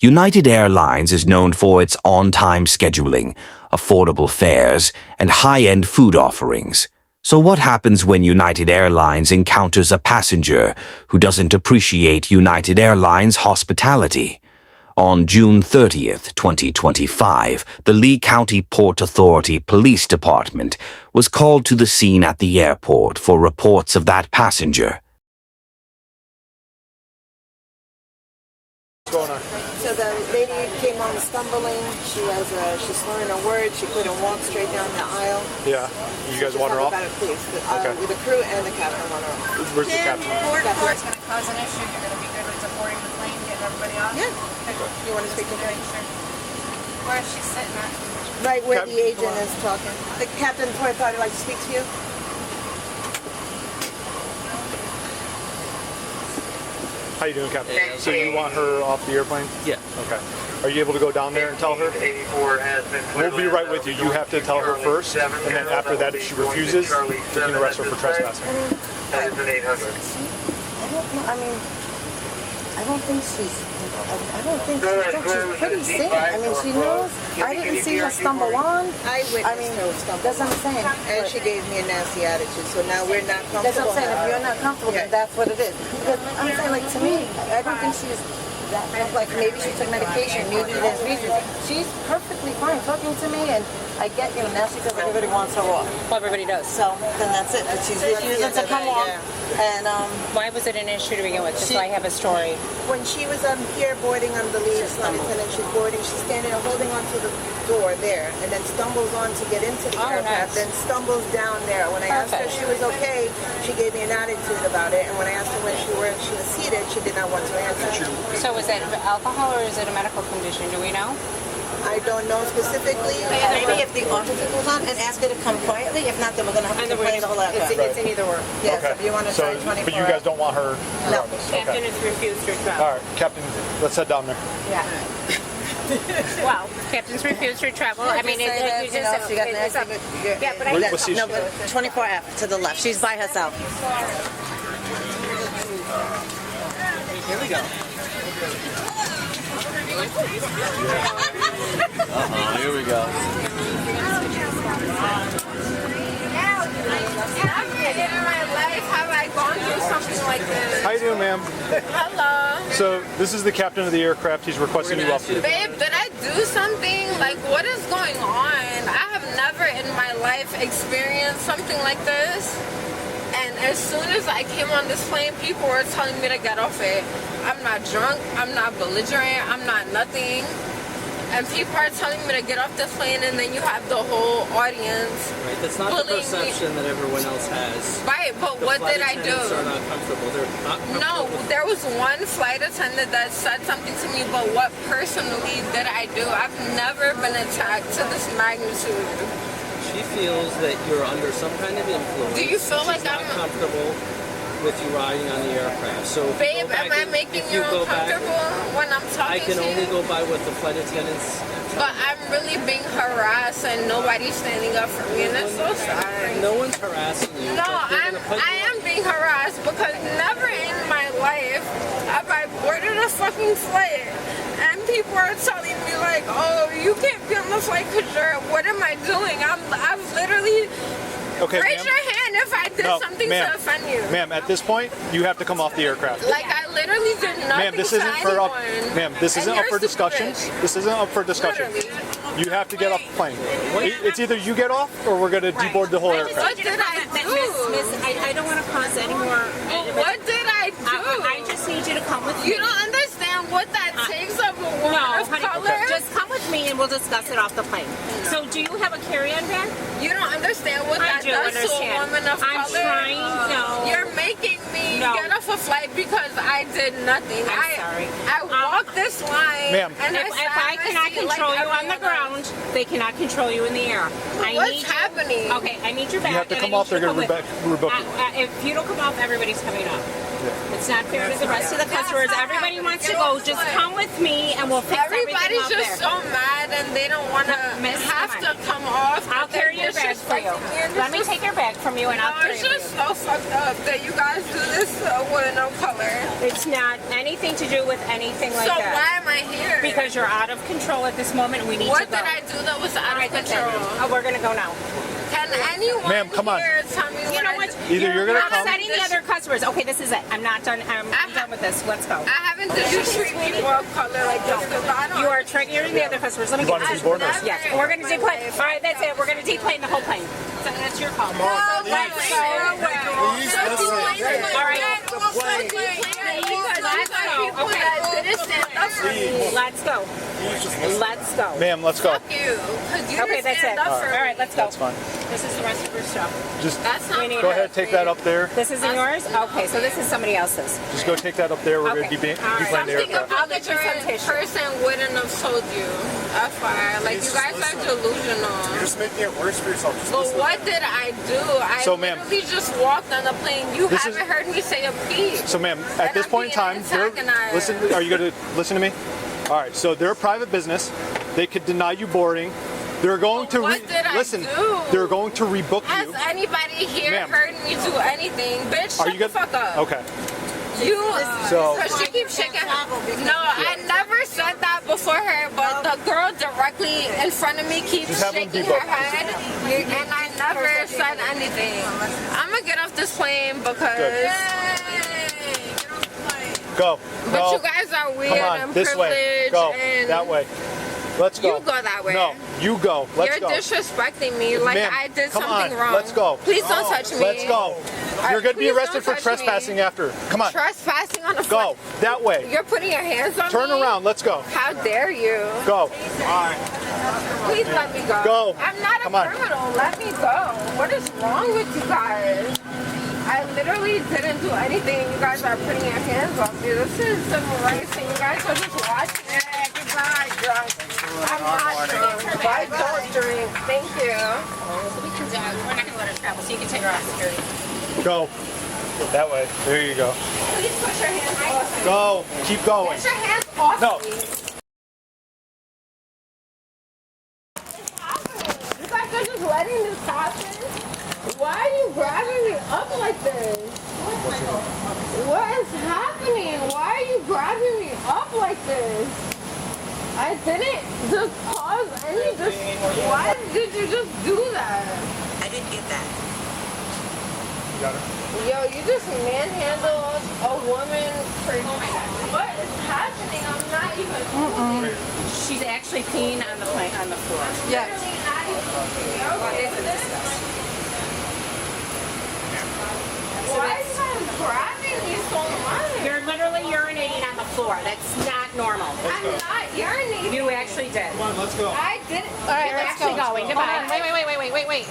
United Airlines is known for its on-time scheduling, affordable fares, and high-end food offerings. So what happens when United Airlines encounters a passenger who doesn't appreciate United Airlines' hospitality? On June 30th, 2025, the Lee County Port Authority Police Department was called to the scene at the airport for reports of that passenger. What's going on? So the lady came on stumbling. She's slurring her words. She couldn't walk straight down the aisle. Yeah. You guys want her off? About it, please. Okay. The crew and the captain want her off. Where's the captain? Board's going to cause an issue. You're going to be good with supporting the plane, getting everybody off? Yeah. You want to speak to her? Sure. Where is she sitting at? Right where the agent is talking. The captain of the Port Authority would like to speak to you. How you doing, Captain? So you want her off the airplane? Yeah. Okay. Are you able to go down there and tell her? We'll be right with you. You have to tell her first, and then after that, if she refuses, we can arrest her for trespassing. I don't think she's pretty safe. I mean, she knows. I didn't see her stumble on. I witnessed her stumble. That's what I'm saying. And she gave me a nasty attitude. So now we're not comfortable. That's what I'm saying. If you're not comfortable, then that's what it is. Because I'm saying, like, to me, I don't think she's that. Like, maybe she took medication. Maybe there's reasons. She's perfectly fine talking to me, and I get, now she says everybody wants her off. Well, everybody does. So then that's it. But she's refusing to come off. And Why was it an issue to begin with? Just so I have a story. when she was here boarding on the lead, flight attendant, she's boarding, she's standing and holding onto the door there, and then stumbles on to get into the aircraft, then stumbles down there. When I asked her if she was okay, she gave me an attitude about it, and when I asked her where she was seated, she did not want to answer. So is it alcohol or is it a medical condition? Do we know? I don't know specifically. Maybe if the officer goes on and ask her to come quietly, if not, then we're going to have to play the whole aircraft. It's in either or. Yes, Okay. if you want to try 24 but you guys don't want her? No. Captain has refused to travel. All right, Captain, let's head down there. Yeah. Well, captain's refused to travel. I mean, she got an accident. Yeah, but We'll see. No, but 24F to the left. She's by herself. Here we go. Here we go. Never in my life have I gone through something like this. How you doing, ma'am? Hello. So this is the captain of the aircraft. He's requesting you off. Babe, did I do something? Like, what is going on? I have never in my life experienced something like this. And as soon as I came on this plane, people were telling me to get off it. I'm not drunk, I'm not belligerent, I'm not nothing. And people are telling me to get off this plane, and then you have the whole audience. Right, that's not the perception that everyone else has. Right, but what did I do? Are not comfortable. They're not comfortable. No, there was one flight attendant that said something to me, but what personally did I do? I've never been attacked to this magnitude. She feels that you're under some kind of influence. Do you feel like She's not I'm comfortable with you riding on the aircraft? So, Babe, am I making you uncomfortable when I'm talking I can to you? only go by what the flight attendants. But I'm really being harassed and nobody's standing up for me, and that's so sad. No one's harassing you. No, but they're gonna put I am being harassed because never in my life have I boarded a fucking flight and people are telling me like, oh, you can't be on the flight because what am I doing? I've literally... Okay, raise your hand if I did something to offend you. Ma'am, at this point, you have to come off the aircraft. Like, I literally did nothing Ma'am, this isn't for up. anyone. Ma'am, this isn't up for discussion. This isn't up for discussion. Literally. You have to get off the plane. It's either you get off or we're going to deboard the whole aircraft. What did I do? Miss, I don't want to cause any more. What did I do? I just need you to come with me. You don't understand what that takes of a woman of honey, color? just come with me and we'll discuss it off the plane. So, do you have a carry-on bag? You don't understand what that does to a woman of color? I'm trying, no. You're making me get off a flight because I did nothing. I'm sorry. I walked this line. Ma'am. And If I cannot control you on the ground, they cannot control you in the air. What's happening? Okay, I need your bag. You have to come off. They're going to revoke you. If you don't come off, everybody's coming up. Yeah. It's It's not fair to the rest of the customers. Everybody wants to go. Just come with me and we'll fix everything Everybody's up just there. so mad and they don't want to have to come off. I'll carry your bag for you. Let me take your bag from you and I'll carry It's it for just you. so fucked up that you guys do this with no color. It's not anything to do with anything like So that. why am I here? Because you're out of control at this moment and we need What to go. did I do that was out of That's it. control? Oh, we're going to go now. Can anyone Ma'am, come on. here tell me You what know I what? did? Either you're gonna come- upsetting the other customers. Okay, this is it. I'm not done. I'm done with this. Let's go. I haven't did you treat people of color like this because I don't. You are triggering the other customers. Let me You want get to be board nurse? Yes, and we're going to deplane. All right, that's it. We're going to deplane the whole plane. So that's your call. No, Let's go. Please, All right. Let's go. Let's go. Ma'am, let's go. Fuck you. 'Cause you Okay, didn't that's stand it. up All for me. right, let's go. That's fine. This is the rest of your stuff. Just That's not We need go it. ahead, take that up there. This isn't yours? Okay, so this is somebody else's. Just go take that up there. We're Okay. going to deplane the Something aircraft. about the I'll get you some tissue. person wouldn't have told you. FYI. Like, you guys are delusional. You're just making it worse for yourself. Just But listen. what did I do? I So, ma'am, literally just walked on the plane. You this haven't is- heard me say a peep. So, ma'am, at And this I'm point in being time, they're, antagonized. listen. Are you going to listen to me? All right. So they're a private business. They could deny you boarding. They're going to What did I listen. do? They're going to rebook Has you. anybody here Ma'am. heard me do anything? Bitch, Are shut you the gonna? fuck up. Okay. You, So- because she keeps shaking her. No, I never said that before her, but the girl directly in front of me keeps Just have them shaking debug. her head, and I never said anything. I'm gonna get off this plane because. Good. Go. But Go. you guys are weird Come on. and This way. privileged Go. and That way. Let's go. You go that way. No. You go. Let's you're go. disrespecting me like Ma'am, I did come something on. wrong. Let's go. Please don't touch me. Let's go. You're going to be please arrested don't for touch trespassing me. after. Come on. Trespassing on a Go. flight. That way. You're putting your hands on Turn me? around. Let's go. How dare you? Go. Please let me go. Go. I'm not Come a on. criminal. Let me go. What is wrong with you guys? I literally didn't do anything. You guys are putting your hands on me. This is civil rights, and you guys are just watching it. Goodbye, drunk. I'm not drunk. I don't drink. Thank you. We can do it. We're not going to let her travel, so you can take her off security. Go. That way. There you go. Please put your hands off me. Go. Keep going. Put your hands off No. me. You guys are just letting this happen? Why are you grabbing me up like this? What is happening? Why are you grabbing me up like this? I didn't just cause any why did you just do that? I didn't get that. You got it. Yo, you just manhandled a woman for what is happening? I'm not even moving. She's actually peeing on the plane, on the floor. Yeah. Literally not even okay. Why are you guys grabbing me so much? You're literally urinating on the floor. That's not normal. I'm not urinating. You actually did. Come on. Let's go. I didn't. All right, You're let's actually go. going. Hold Goodbye. on. Wait.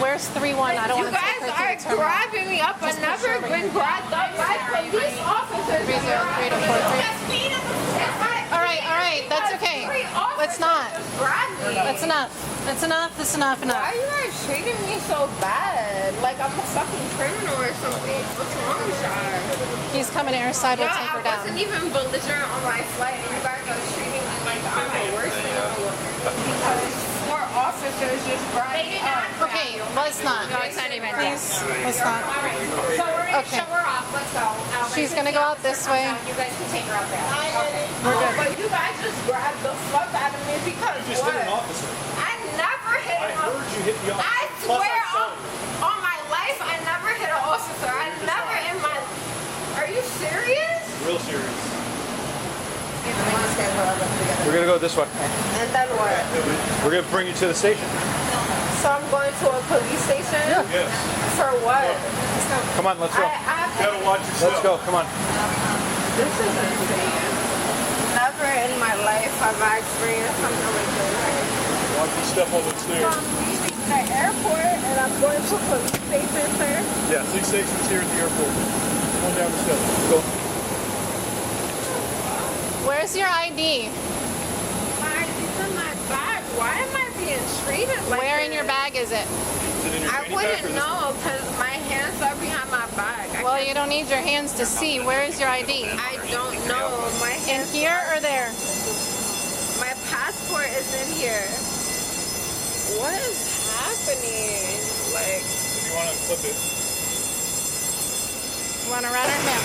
Where's 3-1? I don't You want to take guys her are to the terminal. grabbing me up. I've never been grabbed up by police officers. 303 to 43. All right. That's okay. Let's not. Grab me. That's enough. That's enough. That's enough. Why are you guys treating me so bad? Like I'm a fucking criminal or something. What's wrong with y'all? He's coming airside. We'll Yeah, take her I wasn't down. even belligerent on my flight, and you guys are treating me like I'm the worst enemy because 4 officers just brought me up. Okay, let's not. No, it's not even Please, let's not. So we're going to Okay. show her off. Let's go. She's gonna go out this way. You guys can take her up there. We're good. But you guys just grabbed the fuck out of me because Just what? hit an officer. I never hit I an heard officer. you hit the officer. I Plus, swear I saw on my life, I never hit an officer. I never in my. Are you serious? it. Real serious. Okay. We're gonna go this way. And then what? We're gonna bring you to the station. So I'm going to a police station? Yes. For what? Come on. Let's go. I have to. Gotta watch yourself. Let's go. Come on. This is insane. Never in my life have I experienced something like this. Watch your step on the So stairs. I'm leaving the airport and I'm going to a police station, sir. Yeah, 6 stations here at the airport. Come down the steps. Go. Where's your ID? My ID's in my bag. Why am I being treated like Where this? in your bag is it? Is it in your I fanny pack or wouldn't this know because my hands are behind my back. back. Well, you don't need your hands to see. Where is your ID? I don't know. My In hands here or there? My passport is in here. What is happening? Like, If you want to flip it. You want to run her? Ma'am.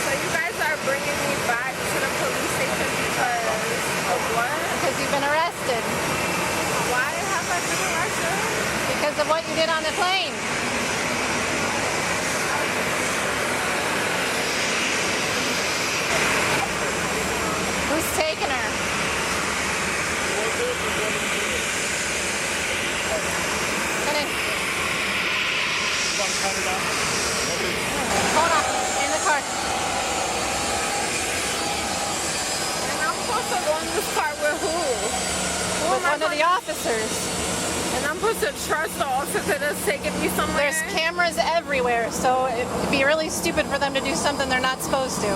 so you guys are bringing me back to the police station because of what? Because you've been arrested. Why have I been arrested? Because of what you did on the plane. Who's taking her? Come in. Hold on. In the car. And I'm supposed to go in this car with who? Who With am I one of the officers. And I'm supposed to trust the officer that's taking me somewhere? There's cameras everywhere, so it'd be really stupid for them to do something they're not supposed to.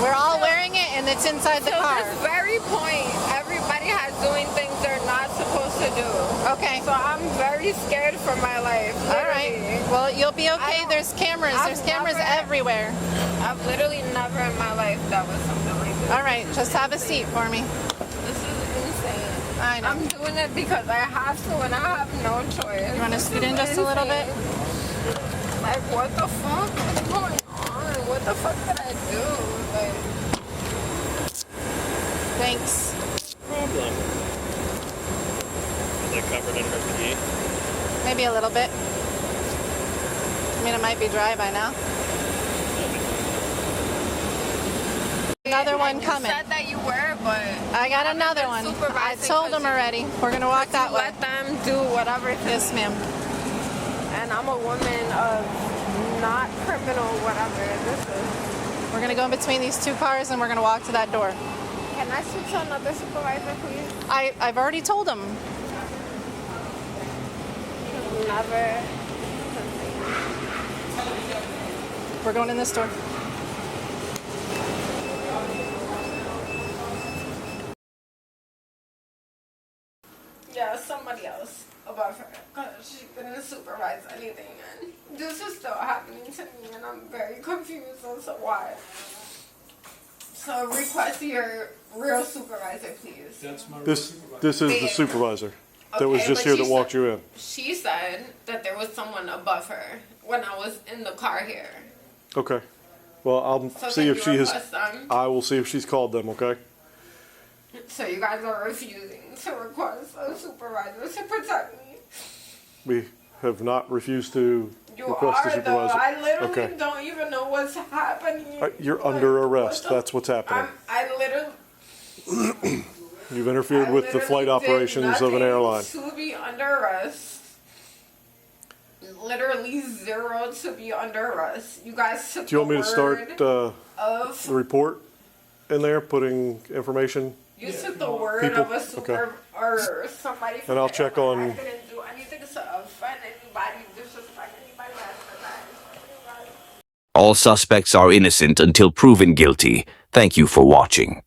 We're all wearing it, and it's inside the So car. this very point, everybody has doing things they're not supposed to do. Okay. So I'm very scared for my life. All right. literally. Well, you'll be okay. don't- There's cameras. There's I've cameras never- everywhere. I've literally never in my life that was something like this. All right. Just have a seat for me. This is insane. I know. I'm doing it because I have to and I have no choice. You want to This scoot is in just a little bit? insane. Like, what the fuck is going on? What the fuck did I do? Like, Thanks. Problem. Is that covered under PE? Maybe a little bit. I mean, it might be dry by now. Another one you coming. said that you were, but I got haven't another been one. I supervising told 'cause them you- already. We're gonna walk that way. Let them do whatever. Yes, ma'am. And I'm a woman of not criminal, whatever this is. We're gonna go in between these two cars, and we're gonna walk to that door. Can I speak to another supervisor, please? I've already told them. Never. We're going in this door. Yeah, somebody else above her. Because she couldn't supervise anything. And this is still happening to me, and I'm very confused as to why. So request your real supervisor, please. This is the supervisor that was Okay, just but here she that walked said- you in. She said that there was someone above her when I was in the car here. Okay. Well, I'll So see can if you she has. request them? I will see if she's called them. Okay. So you guys are refusing to request a supervisor to protect me. We have not refused to You request a are though. supervisor. I literally Okay. don't even know what's happening. You're Like, under arrest. what the- That's what's happening. I literally. You've interfered I with the flight literally did operations of an nothing airline. To be under arrest. Literally zero to be under arrest. You guys took Do you want me to the start word the of report in there, putting information? you took the word People- of a super or somebody from And I'll the check airline. on- I didn't do anything to offend anybody, disrespect anybody after that. All suspects are innocent until proven guilty. Thank you for watching.